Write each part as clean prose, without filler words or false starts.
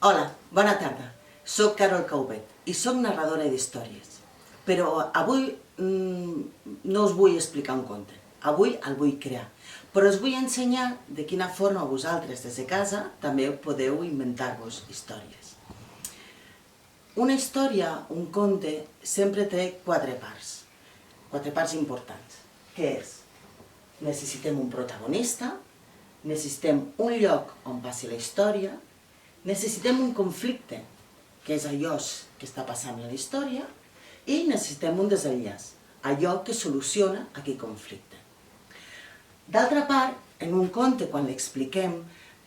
Hola, bona tarda. Soc Carol Caubet i soc narradora d'històries. Però avui no us vull explicar un conte. Avui el vull crear. Però us vull ensenyar de quina forma vosaltres des de casa també podeu inventar-vos històries. Una història, un conte, sempre té quatre parts importants. Què és? Necessitem un protagonista, necessitem un lloc on passi la història, necessitem un conflicte, que és allò que està passant en la història, i necessitem un desenllaç, allò que soluciona aquell conflicte. D'altra part, en un conte, quan l'expliquem,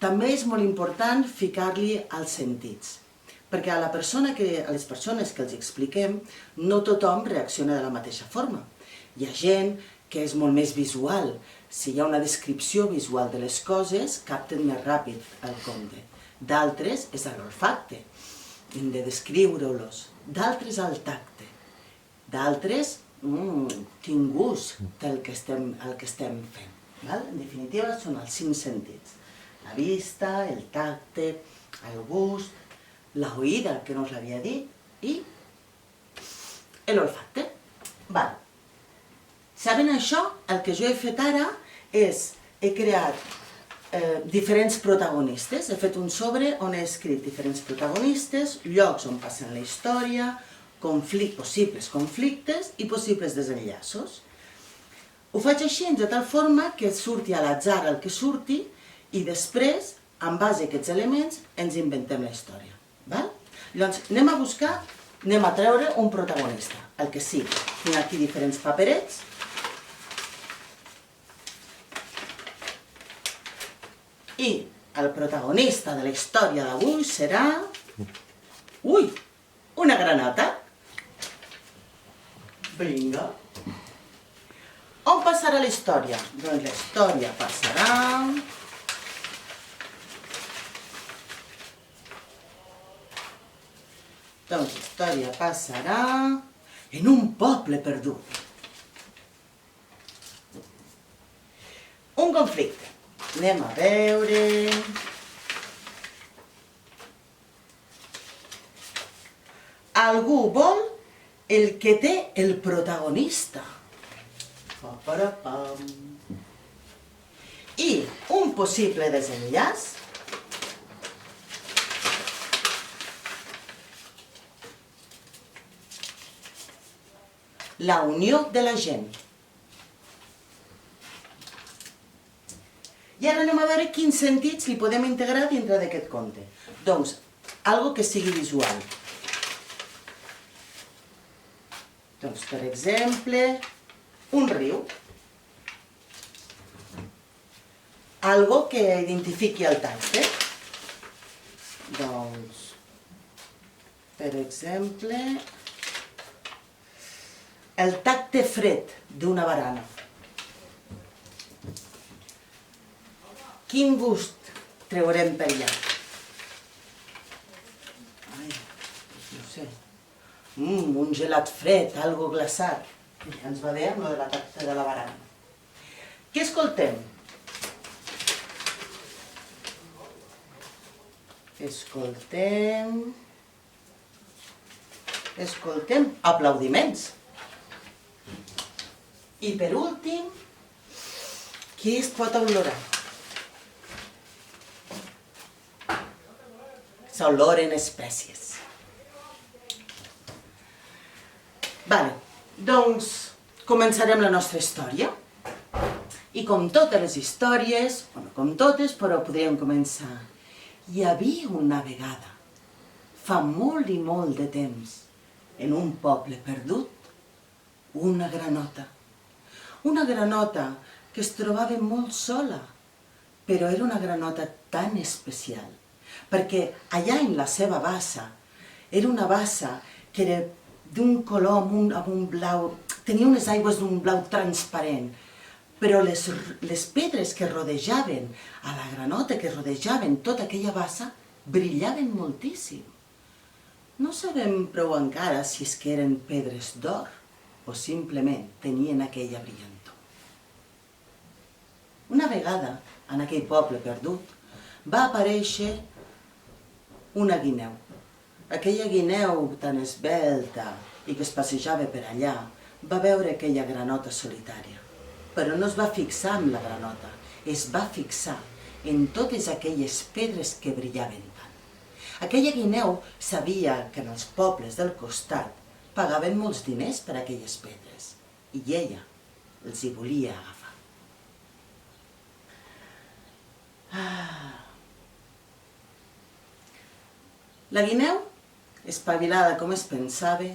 també és molt important ficar-li els sentits, perquè a les persones que els expliquem, no tothom reacciona de la mateixa forma. Hi ha gent que és molt més visual. Si hi ha una descripció visual de les coses, capten més ràpid el conte. D'altres és a l'olfacte, hem de descriure-los. D'altres al tacte. D'altres, tinc gust del que estem fent. En definitiva, són els 5 sentits. La vista, el tacte, el gust, la oïda, que no us l'havia dit, i l'olfacte. Sabent això, el que jo he fet ara és, he creat diferents protagonistes. He fet un sobre on he escrit diferents protagonistes, llocs on passen la història, possibles conflictes i possibles desenllaços. Ho faig així de tal forma que surti a l'atzar el que surti i després, en base a aquests elements, ens inventem la història. Llavors, anem a treure un protagonista, el que sigui. Tinc aquí diferents paperets. I el protagonista de la història d'avui serà... Una granota. Vinga. On passarà la història? Doncs la història passarà... en un poble perdut. Un conflicte. Anem a veure... Algú vol el que té el protagonista. I un possible desenllaç. La unió de la gent. I ara anem a veure quins sentits li podem integrar dintre d'aquest conte. Doncs, algo que sigui visual. Doncs, per exemple, un riu. Algo que identifiqui el tacte. Doncs, per exemple, el tacte fred d'una barana. Quin gust treurem per allà? No sé. Un gelat fred, algo glaçat. Ens va bé amb el tacte de la barana. Què escoltem? Escoltem aplaudiments. I per últim, qui es pot olorar? S'oloren espècies. Doncs començarem la nostra història. I com totes les històries, o no com totes, però podríem començar. Hi havia una vegada, fa molt i molt de temps, en un poble perdut, una granota. Una granota que es trobava molt sola, però era una granota tan especial, perquè allà en la seva bassa, era una bassa que era d'un color amb un blau, tenia unes aigües d'un blau transparent, però les pedres que rodejaven a la granota, que rodejaven tota aquella bassa, brillaven moltíssim. No sabem prou encara si és que eren pedres d'or o simplement tenien aquella brillantor. Una vegada, en aquell poble perdut, va aparèixer una guineu. Aquella guineu tan esbelta i que es passejava per allà va veure aquella granota solitària. Però no es va fixar en la granota, es va fixar en totes aquelles pedres que brillaven tant. Aquella guineu sabia que en els pobles del costat pagaven molts diners per aquelles pedres i ella els hi volia agafar. La guineu, espavilada com es pensava,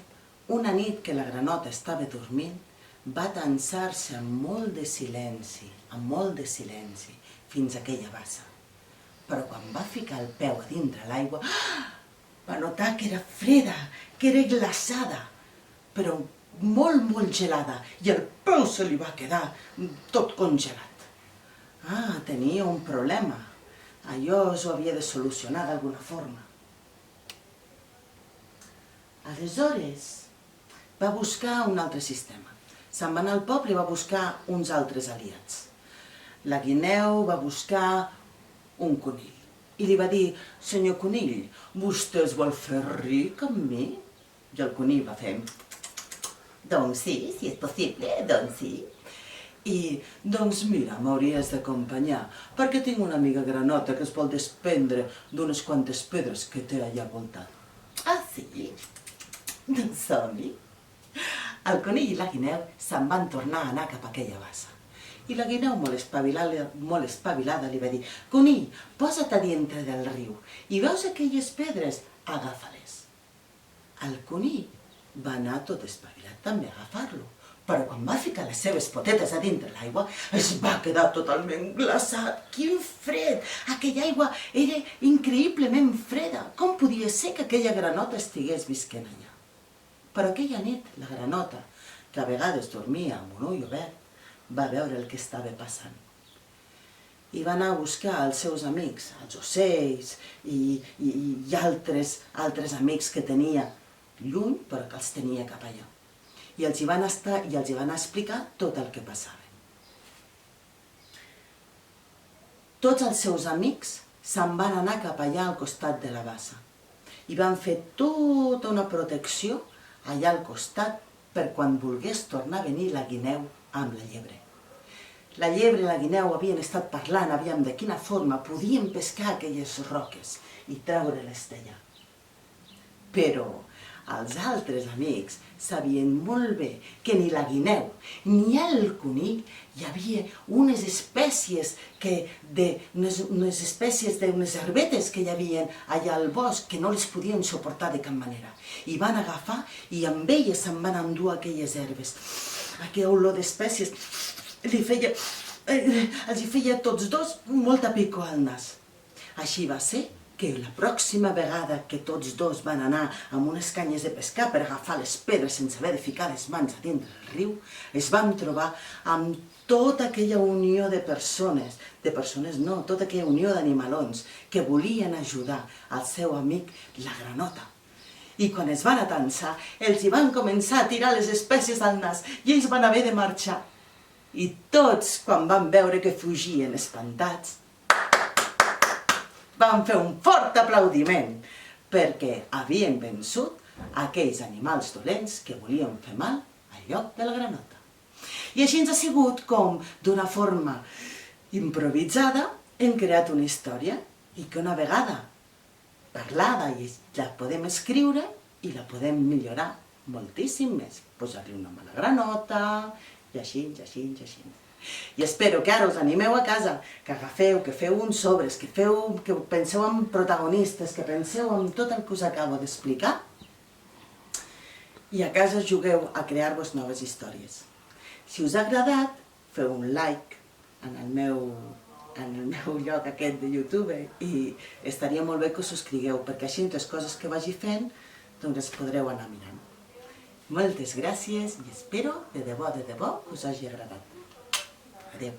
una nit que la granota estava dormint, va atansar-se amb molt de silenci, fins a aquella bassa. Però quan va ficar el peu a dintre l'aigua, va notar que era freda, que era glaçada, però molt gelada, i el peu se li va quedar tot congelat. Tenia un problema. Allò s'ho havia de solucionar d'alguna forma. Aleshores, va buscar un altre sistema. Se'n va anar al poble i va buscar uns altres aliats. La guineu va buscar un conill i li va dir: «Senyor conill, vostè es vol fer ric amb mi?» I el conill va fer: «Doncs sí, si és possible, doncs sí. I, doncs mira, m'hauries d'acompanyar, perquè tinc una amiga granota que es vol desprendre d'unes quantes pedres que té allà al voltant». «Ah, sí? Doncs som-hi». El conill i la guineu se'n van tornar a anar cap a aquella bassa. I la guineu, molt espavilada, li va dir: «Conill, posa't a dintre del riu i veus aquelles pedres? Agafa-les». El conill va anar tot espavilat també a agafar-lo, però quan va ficar les seves potetes a dintre l'aigua es va quedar totalment glaçat. Quin fred! Aquella aigua era increïblement freda. Com podia ser que aquella granota estigués visquent allà? Però aquella nit, la granota, que a vegades dormia amb un ull obert, va veure el que estava passant. I va anar a buscar els seus amics, els ocells i altres amics que tenia lluny, però que els tenia cap allà. I els hi van explicar tot el que passava. Tots els seus amics se'n van anar cap allà al costat de la bassa i van fer tota una protecció allà al costat per quan volgués tornar a venir la guineu amb la llebre. La llebre i la guineu havien estat parlant aviam de quina forma podien pescar aquelles roques i treure-les d'allà. Però els altres amics sabien molt bé que ni la guineu ni el conill hi havia unes espècies d'unes herbetes que hi havia allà al bosc que no les podien suportar de cap manera. I van agafar i amb elles se'n van endur aquelles herbes. Aquella olor d'espècies els hi feia a tots dos molta picor al nas. Així va ser que la pròxima vegada que tots dos van anar amb unes canyes de pescar per agafar les pedres sense haver de ficar les mans a dintre del riu, es van trobar amb tota aquella unió de persones no, tota aquella unió d'animalons que volien ajudar al seu amic la granota. I quan es van atansar, els hi van començar a tirar les espècies al nas i ells van haver de marxar. I tots, quan van veure que fugien espantats, van fer un fort aplaudiment perquè havien vençut aquells animals dolents que volien fer mal al lloc de la granota. I així ens ha sigut com, d'una forma improvisada, hem creat una història i que una vegada parlada la podem escriure i la podem millorar moltíssim més. Posar-li un nom a la granota i així. I espero que ara us animeu a casa, que agafeu, que feu uns sobres, que penseu en protagonistes, que penseu en tot el que us acabo d'explicar i a casa jugueu a crear-vos noves històries. Si us ha agradat, feu un like en el meu lloc aquest de YouTube i estaria molt bé que us subscrigueu, perquè així les coses que vagi fent doncs les podreu anar mirant. Moltes gràcies i espero de debò que us hagi agradat. Adéu.